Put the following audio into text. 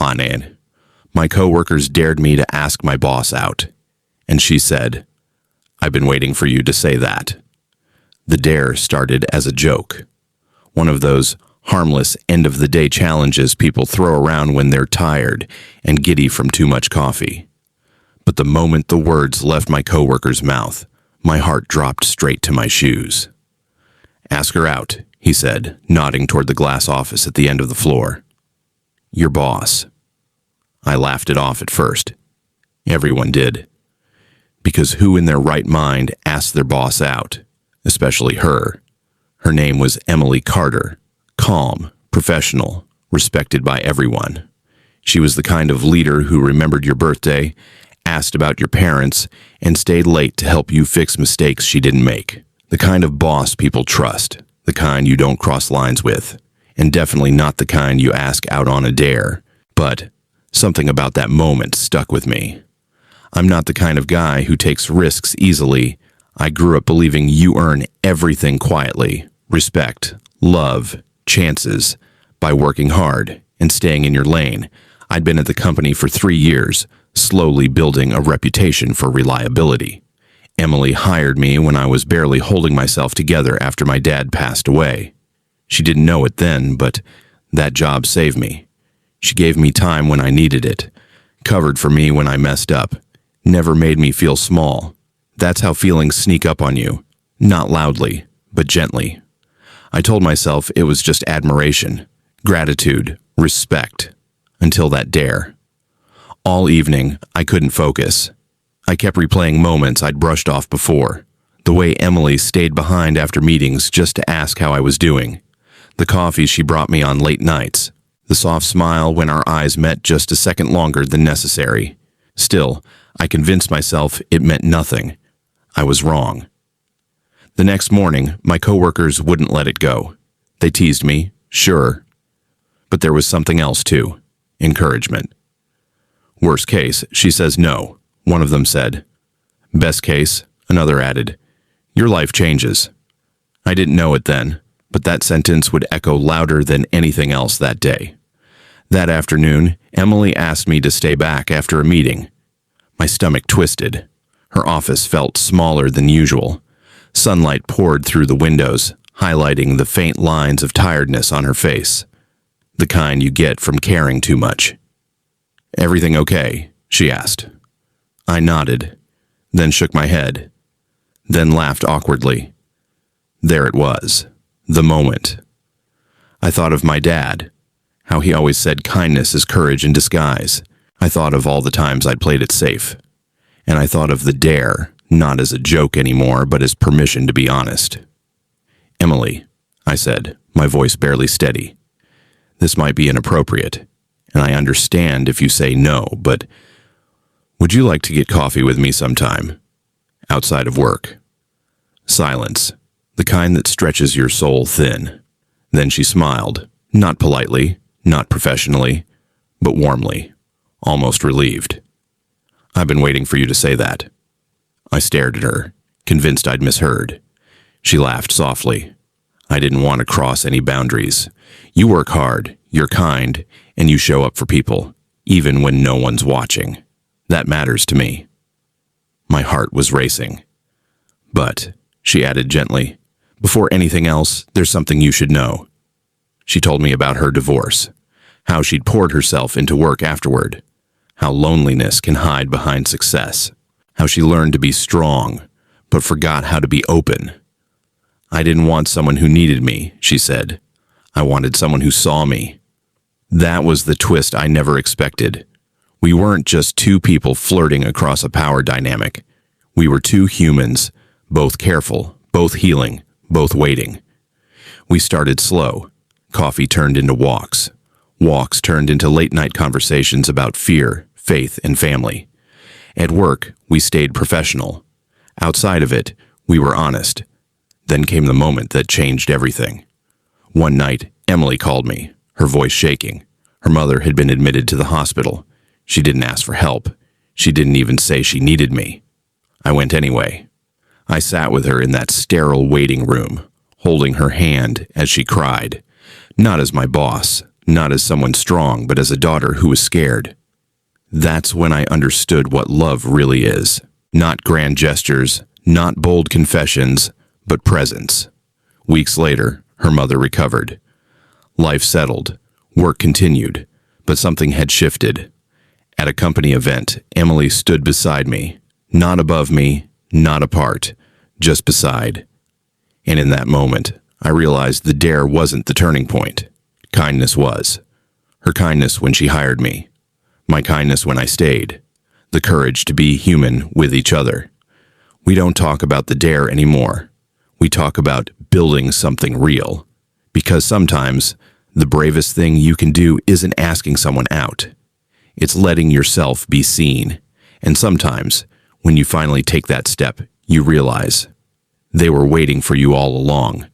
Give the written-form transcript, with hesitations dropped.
Nan. My coworkers dared me to ask my boss out, and she said, "I've been waiting for you to say that." The dare started as a joke, one of those harmless end-of-the-day challenges people throw around when they're tired and giddy from too much coffee. But the moment the words left my coworker's mouth, my heart dropped straight to my shoes. "Ask her out," he said, nodding toward the glass office at the end of the floor. "Your boss." I laughed it off at first. Everyone did. Because who in their right mind asked their boss out, especially her? Her name was Emily Carter, calm, professional, respected by everyone. She was the kind of leader who remembered your birthday, asked about your parents, and stayed late to help you fix mistakes she didn't make. The kind of boss people trust, the kind you don't cross lines with, and definitely not the kind you ask out on a dare. But something about that moment stuck with me. I'm not the kind of guy who takes risks easily. I grew up believing you earn everything quietly, respect, love, chances, by working hard and staying in your lane. I'd been at the company for 3 years, slowly building a reputation for reliability. Emily hired me when I was barely holding myself together after my dad passed away. She didn't know it then, but that job saved me. She gave me time when I needed it, covered for me when I messed up, never made me feel small. That's how feelings sneak up on you, not loudly, but gently. I told myself it was just admiration, gratitude, respect, until that dare. All evening, I couldn't focus. I kept replaying moments I'd brushed off before. The way Emily stayed behind after meetings just to ask how I was doing. The coffee she brought me on late nights. The soft smile when our eyes met just a second longer than necessary. Still, I convinced myself it meant nothing. I was wrong. The next morning, my coworkers wouldn't let it go. They teased me, sure. But there was something else too. Encouragement. "Worst case, she says no," one of them said. "Best case," another added, "your life changes." I didn't know it then, but that sentence would echo louder than anything else that day. That afternoon, Emily asked me to stay back after a meeting. My stomach twisted. Her office felt smaller than usual. Sunlight poured through the windows, highlighting the faint lines of tiredness on her face. The kind you get from caring too much. "Everything okay?" she asked. I nodded, then shook my head, then laughed awkwardly. There it was, the moment. I thought of my dad, how he always said kindness is courage in disguise. I thought of all the times I'd played it safe. And I thought of the dare, not as a joke anymore, but as permission to be honest. "Emily," I said, my voice barely steady. "This might be inappropriate, and I understand if you say no, but would you like to get coffee with me sometime? Outside of work?" Silence, the kind that stretches your soul thin. Then she smiled, not politely, not professionally, but warmly, almost relieved. "I've been waiting for you to say that." I stared at her, convinced I'd misheard. She laughed softly. "I didn't want to cross any boundaries. You work hard, you're kind, and you show up for people, even when no one's watching. That matters to me." My heart was racing. "But," she added gently, "before anything else, there's something you should know." She told me about her divorce, how she'd poured herself into work afterward, how loneliness can hide behind success, how she learned to be strong, but forgot how to be open. "I didn't want someone who needed me," she said. "I wanted someone who saw me." That was the twist I never expected. We weren't just two people flirting across a power dynamic. We were two humans, both careful, both healing, both waiting. We started slow. Coffee turned into walks. Walks turned into late-night conversations about fear, faith, and family. At work, we stayed professional. Outside of it, we were honest. Then came the moment that changed everything. One night, Emily called me, her voice shaking. Her mother had been admitted to the hospital. She didn't ask for help. She didn't even say she needed me. I went anyway. I sat with her in that sterile waiting room, holding her hand as she cried. Not as my boss, not as someone strong, but as a daughter who was scared. That's when I understood what love really is. Not grand gestures, not bold confessions, but presence. Weeks later, her mother recovered. Life settled, work continued, but something had shifted. At a company event, Emily stood beside me, not above me, not apart, just beside. And in that moment, I realized the dare wasn't the turning point. Kindness was. Her kindness when she hired me. My kindness when I stayed. The courage to be human with each other. We don't talk about the dare anymore. We talk about building something real. Because sometimes, the bravest thing you can do isn't asking someone out. It's letting yourself be seen. And sometimes, when you finally take that step, you realize they were waiting for you all along.